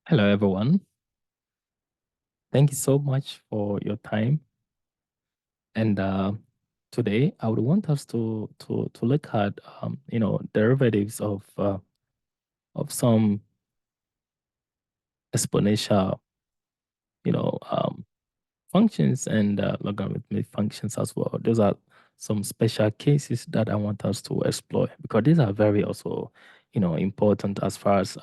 Hello, everyone. Thank you so much for your time. And today, I would want us to look at derivatives of some exponential functions and logarithmic functions as well. Those are some special cases that I want us to explore because these are very also important as far as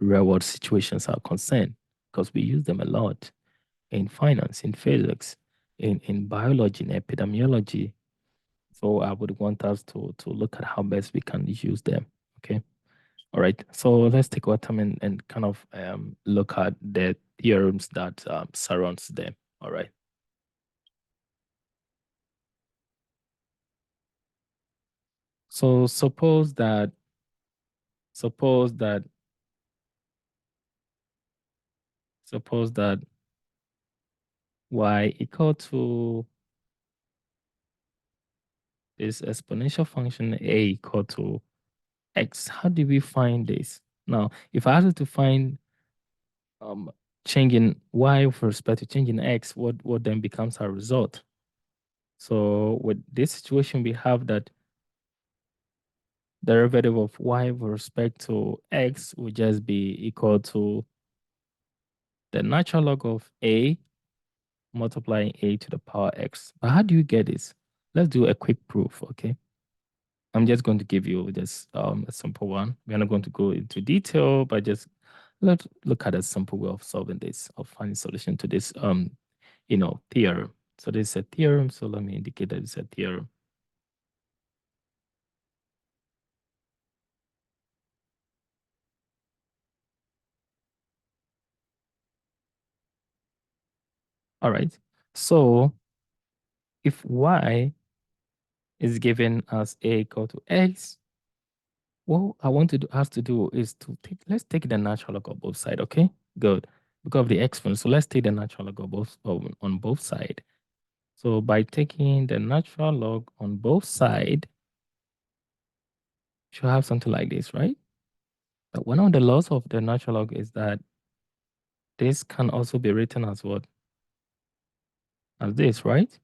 real world situations are concerned because we use them a lot in finance, in physics, in biology, in epidemiology. So I would want us to look at how best we can use them. Okay. All right. So let's take our time and kind of look at the theorems that surrounds them. All right. So suppose that suppose that y equal to this exponential function a equal to x. How do we find this? Now, if I ask you to find um, changing y with respect to changing x, what then becomes our result? So with this situation, we have that derivative of y with respect to x will just be equal to the natural log of a multiplying a to the power x. But how do you get this? Let's do a quick proof, okay? I'm just going to give you just a simple one. We're not going to go into detail, but just let's look at a simple way of solving this, of finding solution to this theorem. So this is a theorem. So let me indicate that it's a theorem. All right. So if y is given as a equal to x, what I want us to do is let's take the natural log of both sides, okay? Good. Because of the exponent. So let's take the natural log of both on both sides. So by taking the natural log on both sides, you should have something like this, right? But one of the laws of the natural log is that this can also be written as what? As this, right?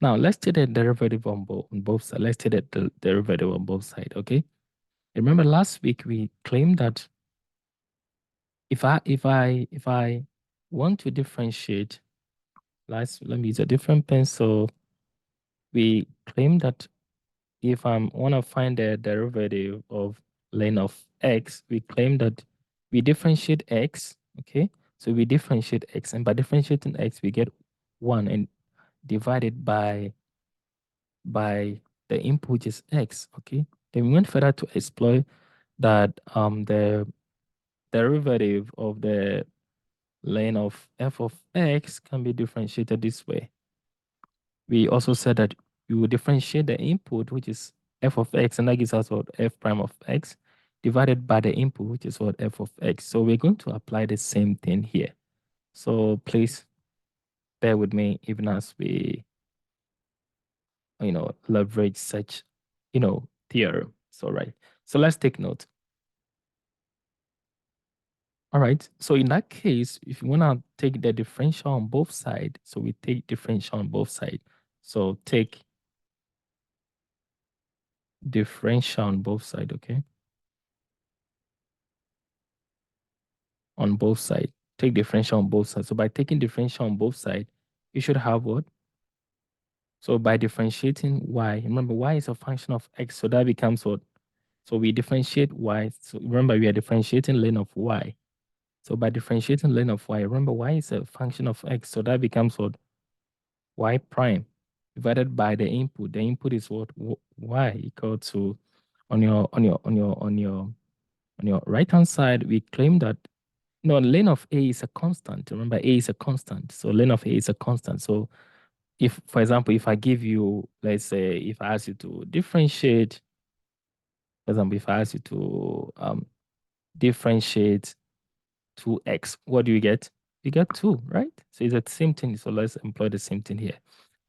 Now let's take the derivative on both sides. Let's take the derivative on both sides, okay? Remember last week we claimed that if I want to differentiate, let me use a different pencil. We claim that if I want to find the derivative of ln of x, we claim that we differentiate x, okay? So we differentiate x, and by differentiating x, we get 1 and divided by the input, which is x, okay? Then we went further to explore that the derivative of the ln of f of x can be differentiated this way. We also said that you will differentiate the input, which is f of x, and that gives us what f prime of x, divided by the input, which is what f of x. So we're going to apply the same thing here. So please bear with me even as we, leverage such, theorem. So, right. So let's take note. All right. So in that case, if you want to take the differential on both sides, so we take differential on both sides. So take differential on both sides, okay? On both sides. Take differential on both sides. So by taking differential on both sides, you should have what? So by differentiating y, remember y is a function of x, so that becomes what? So we differentiate y. So remember we are differentiating ln of y. So by differentiating ln of y, remember y is a function of x, so that becomes what? Y prime divided by the input. The input is what? Y equal to on your right hand side, we claim that no, ln of a is a constant. Remember, a is a constant. So ln of a is a constant. So if, for example, if I give you, let's say, if I ask you to differentiate, for example, if I ask you to differentiate 2x, what do you get? You get 2, right? So it's the same thing. So let's employ the same thing here.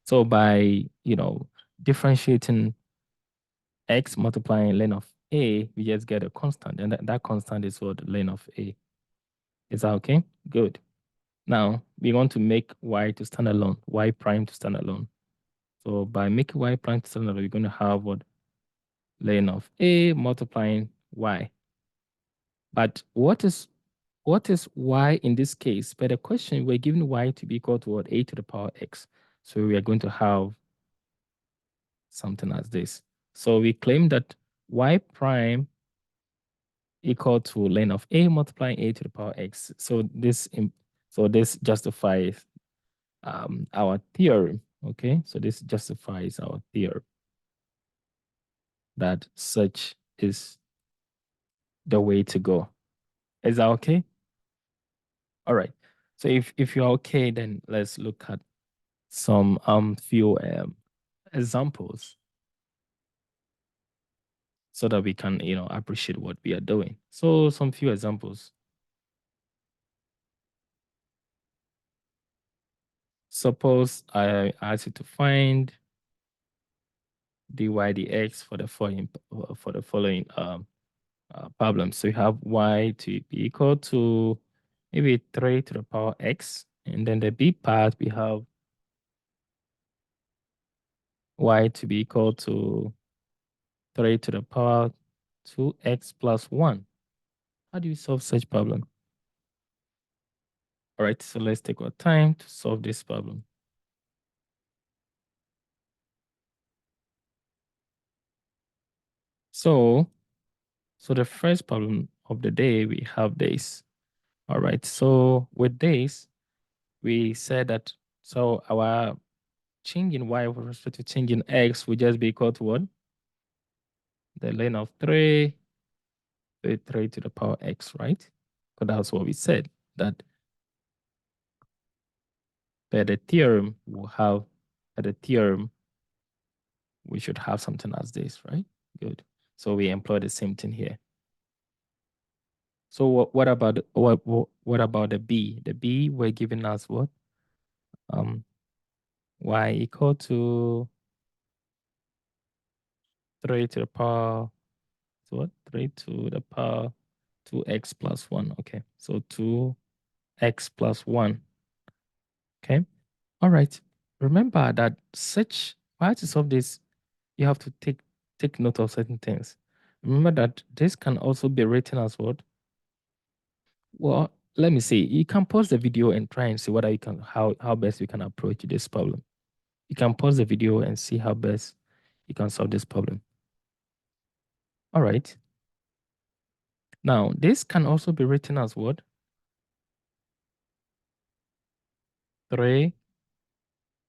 So by, differentiating x multiplying ln of a, we just get a constant. And that constant is what? Ln of a. Is that okay? Good. Now, we want to make y to stand alone, y prime to stand alone. So by making y prime to stand alone, we're going to have what? Ln of a multiplying y. But what is y in this case? By the question, we're given y to be equal to what? A to the power x. So we are going to have something as this. So we claim that y prime equal to ln of a multiplying a to the power x. So this justifies our theorem. Okay, so this justifies our theorem that such is the way to go. Is that okay? All right. So if you're okay, then let's look at some few examples so that we can appreciate what we are doing. So some few examples. Suppose I ask you to find dy dx for the following problem. So you have y to be equal to maybe 3 to the power x, and then the b part we have y to be equal to 3 to the power 2x plus 1. How do you solve such problem? All right, so let's take our time to solve this problem. So the first problem of the day, we have this. All right, so with this, we said that, so our change in y with respect to change in x will just be equal to what? The ln of 3 to the power x, right? Because that's what we said, that by the theorem, we should have something as this, right? Good. So we employ the same thing here. So what about the b? The b we're giving us what? Y equal to 3 to the power, so what? 3 to the power 2x plus 1. Okay, so 2x plus 1. Okay, all right. Remember that while to solve this, you have to take note of certain things. Remember that this can also be written as what? Well, let me see. You can pause the video and try and see whether you can how best you can approach this problem. You can pause the video and see how best you can solve this problem. All right. Now, this can also be written as what? 3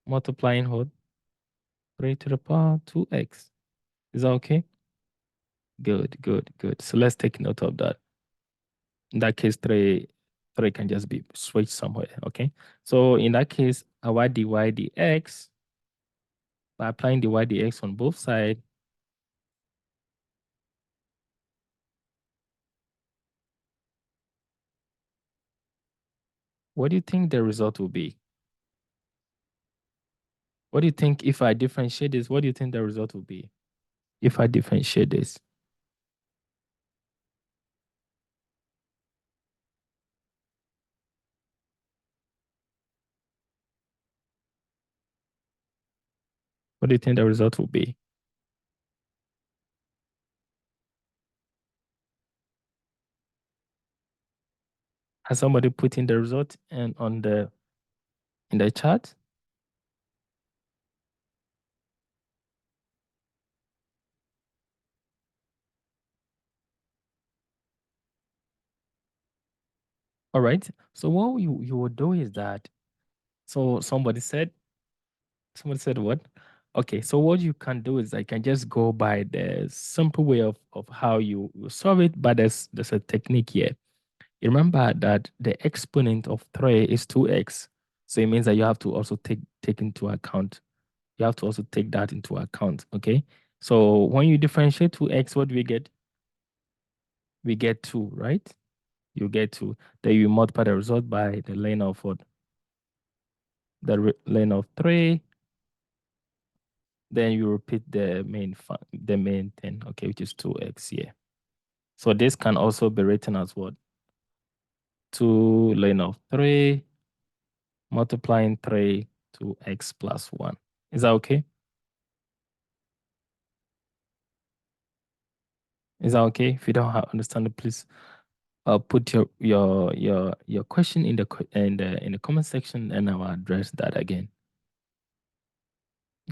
multiplying what? 3 to the power 2x. Is that okay? Good, good, good. So let's take note of that. In that case, 3 can just be switched somewhere, okay? So in that case, our dy dx, by applying dy dx on both sides, what do you think the result will be? What do you think if I differentiate this? What do you think the result will be if I differentiate this? What do you think the result will be? Has somebody put in the result and in the chat? All right. So what you would do is that, so somebody said what? Okay, so what you can do is I can just go by the simple way of how you solve it, but there's a technique here. You remember that the exponent of 3 is 2x. So it means that you have to also take into account. You have to also take that into account, okay? So when you differentiate 2x, what do we get? We get 2, right? You get 2. Then you multiply the result by the ln of what? The ln of 3. Then you repeat the main thing, okay, which is 2x here. So this can also be written as what? 2 ln of 3 multiplying 3 to x plus 1. Is that okay? Is that okay? If you don't understand it, please put your question in the comment section, and I'll address that again.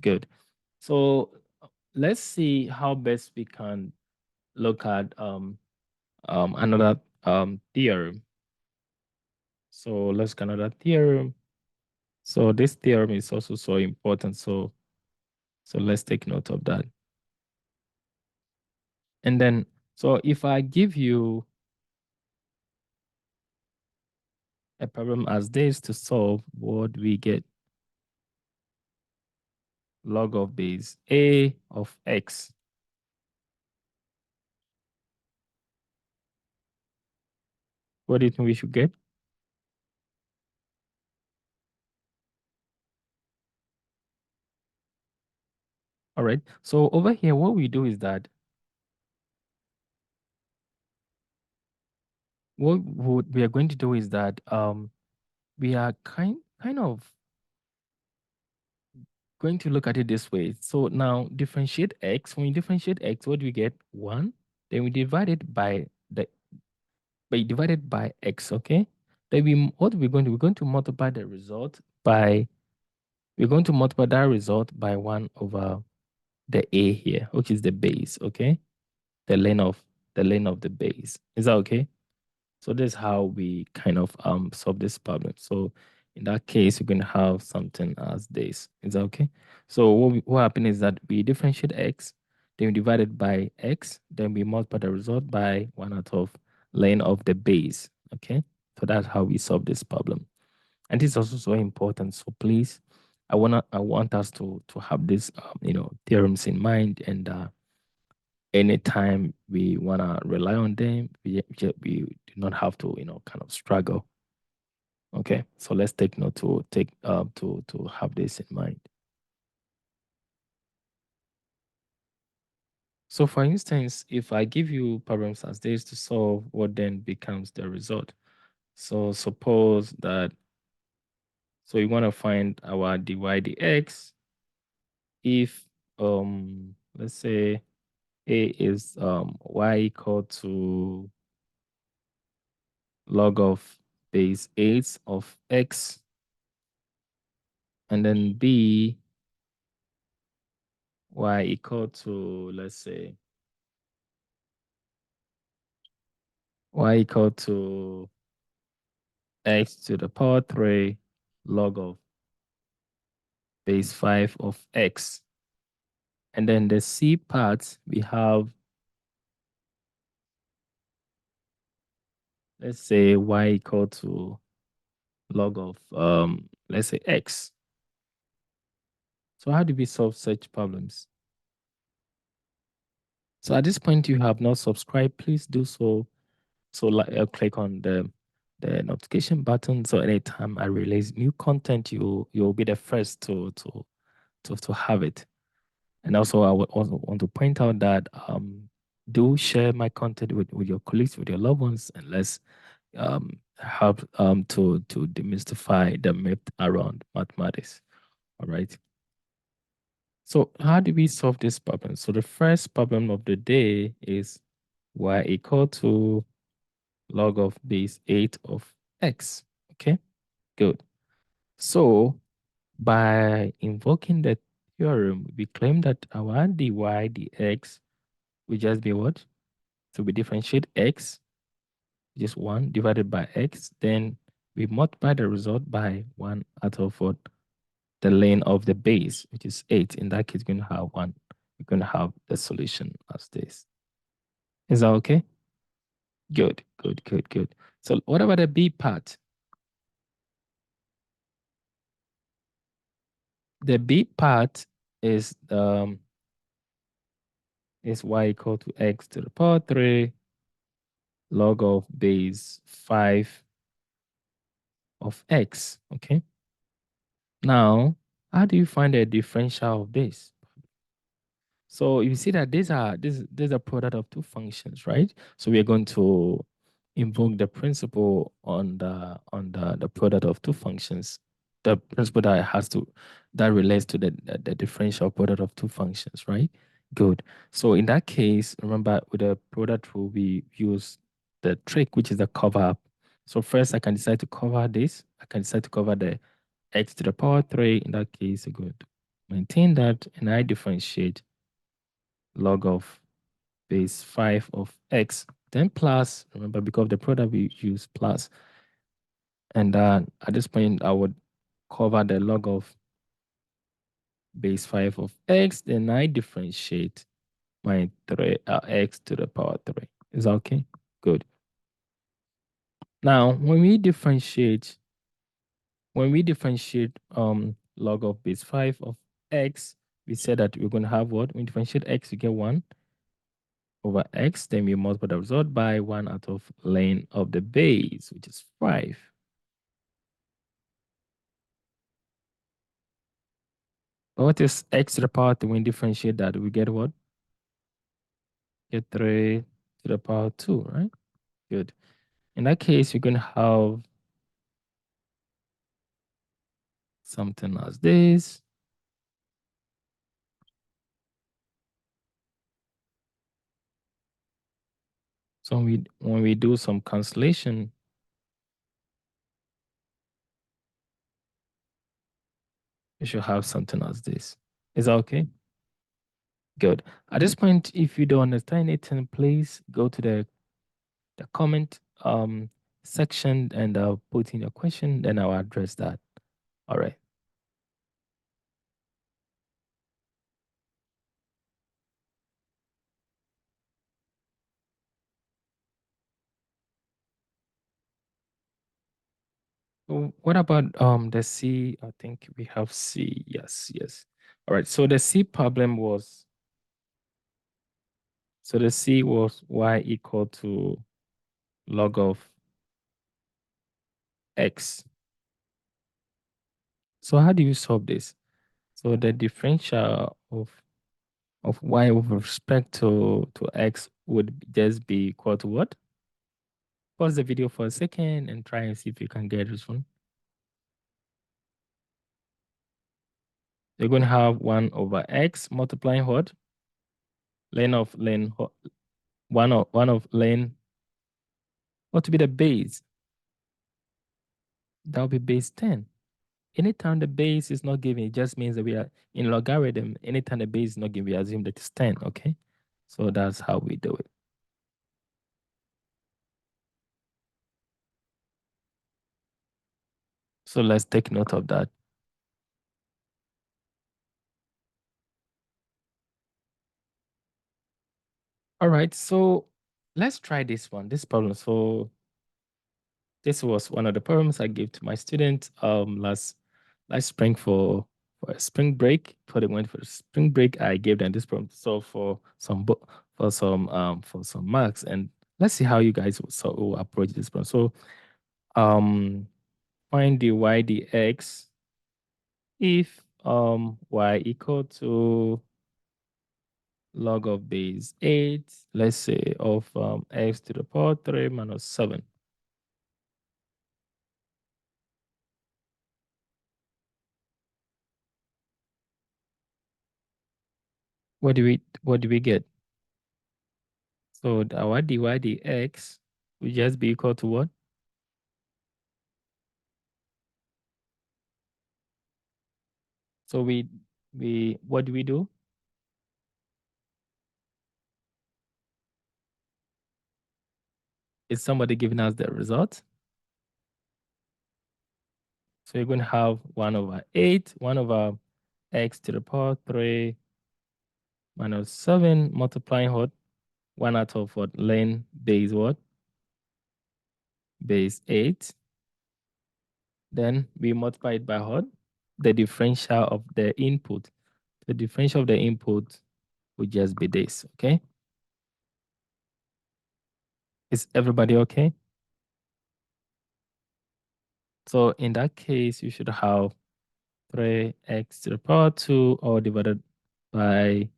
Good. So let's see how best we can look at another theorem. So let's get another theorem. So this theorem is also so important. So let's take note of that. And then, so if I give you a problem as this to solve, what we get? Log of base a of x. What do you think we should get? All right. So over here, what we do is that what we are going to do is that we are kind of going to look at it this way. So now differentiate x. When we differentiate x, what do we get? 1. Then we divide it by divided by x, okay? Then what we're going to multiply the result by, we're going to multiply that result by 1 over the a here, which is the base, okay? The length of the base. Is that okay? So this is how we kind of solve this problem. So in that case, we're going to have something as this. Is that okay? So what happened is that we differentiate x, then we divide it by x, then we multiply the result by 1 out of length of the base. Okay? So that's how we solve this problem. And this is also so important. So please, I want us to have these theorems in mind, and anytime we want to rely on them, we do not have to, kind of struggle. Okay, so let's take note to have this in mind. So for instance, if I give you problems as this to solve, what then becomes the result? So suppose that, so we want to find our dy dx if, let's say a is y equal to log of base 8 of x, and then b y equal to, let's say, y equal to x to the power 3 log of base 5 of x. And then the c part, we have, let's say, y equal to log of, let's say, x. So how do we solve such problems? So at this point, you have not subscribed, please do so. So click on the notification button, so anytime I release new content, you'll be the first to have it. And also, I would also want to point out that do share my content with your colleagues, with your loved ones, and let's help to demystify the myth around mathematics. All right. So how do we solve this problem? So the first problem of the day is y equal to log of base 8 of x. Okay, good. So by invoking the theorem, we claim that our dy dx will just be what? So we differentiate x, just 1 divided by x, then we multiply the result by 1 out of what? The length of the base, which is 8. In that case, we're going to have 1. We're going to have the solution as this. Is that okay? Good, good, good, good. So what about the b part? The b part is y equal to x to the power 3 log of base 5 of x. Okay. Now, how do you find the differential of this? So you see that these are product of two functions, right? So we are going to invoke the principle on the product of two functions, the principle that relates to the differential product of two functions, right? Good. So in that case, remember with the product rule, we use the trick, which is the cover up. So first I can decide to cover this. I can decide to cover the x to the power 3. In that case, I'm going to maintain that, and I differentiate log of base 5 of x, then plus, remember, because of the product we use plus. And at this point, I would cover the log of base 5 of x, then I differentiate my x to the power 3. Is that okay? Good. Now, when we differentiate log of base 5 of x, we said that we're going to have what? When we differentiate x, we get 1 over x, then we multiply the result by 1 out of length of the base, which is 5. What is x to the power 3? When we differentiate that, we get what? Get 3 to the power 2, right? Good. In that case, you're going to have something as this. So when we do some cancellation, you should have something as this. Is that okay? Good. At this point, if you don't understand anything, please go to the comment section and put in your question, then I'll address that. All right. So what about the C? I think we have C. Yes, yes. All right. So the C problem was, the C was y equal to log of x. So how do you solve this? So the differential of y with respect to x would just be equal to what? Pause the video for a second and try and see if you can get this one. You're going to have 1 over x multiplying what? Length of length, 1 of length. What would be the base? That would be base 10. Anytime the base is not given, it just means that we are in logarithm. Anytime the base is not given, we assume that it's 10, okay? So that's how we do it. So let's take note of that. All right, so let's try this one, this problem. So this was one of the problems I gave to my students last spring for a spring break. Before they went for the spring break, I gave them this problem to solve for some marks. And let's see how you guys will approach this problem. So find the y dx if y equal to log of base 8, let's say, of x to the power 3 minus 7. What do we get? So our dy dx will just be equal to what? So what do we do? Is somebody giving us the result? So you're going to have 1 over 8, 1 over x to the power 3 minus 7 multiplying what? 1 out of what? Length base what? Base 8. Then we multiply it by what? The differential of the input. The differential of the input would just be this, okay? Is everybody okay? So in that case, you should have 3x to the power 2 all divided by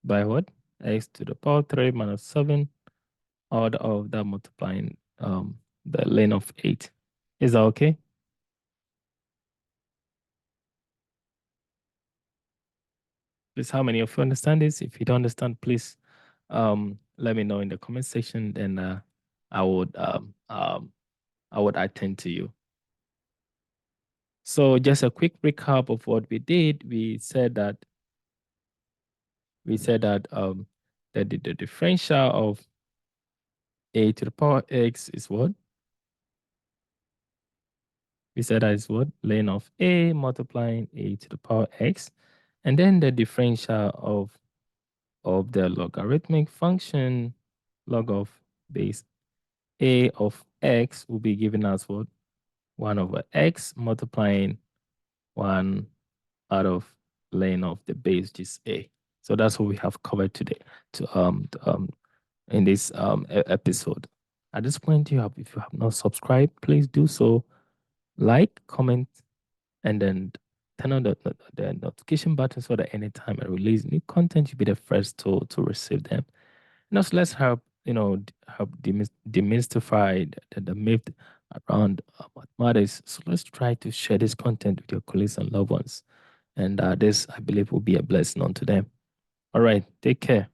what? X to the power 3 minus 7 order of that multiplying the length of 8. Is that okay? Please, how many of you understand this? If you don't understand, please let me know in the comment section. Then I would attend to you. So just a quick recap of what we did. We said that the differential of a to the power x is what? We said that is what? Ln of a multiplying a to the power x. And then the differential of the logarithmic function log of base a of x will be given as what? 1 over x multiplying 1 out of ln of the base, which is a. So that's what we have covered today in this episode. At this point, if you have not subscribed, please do so. Like, comment, and then turn on the notification button so that anytime I release new content, you'll be the first to receive them. And also, let's help demystify the myth around mathematics. So let's try to share this content with your colleagues and loved ones. And this, I believe, will be a blessing unto them. All right, take care.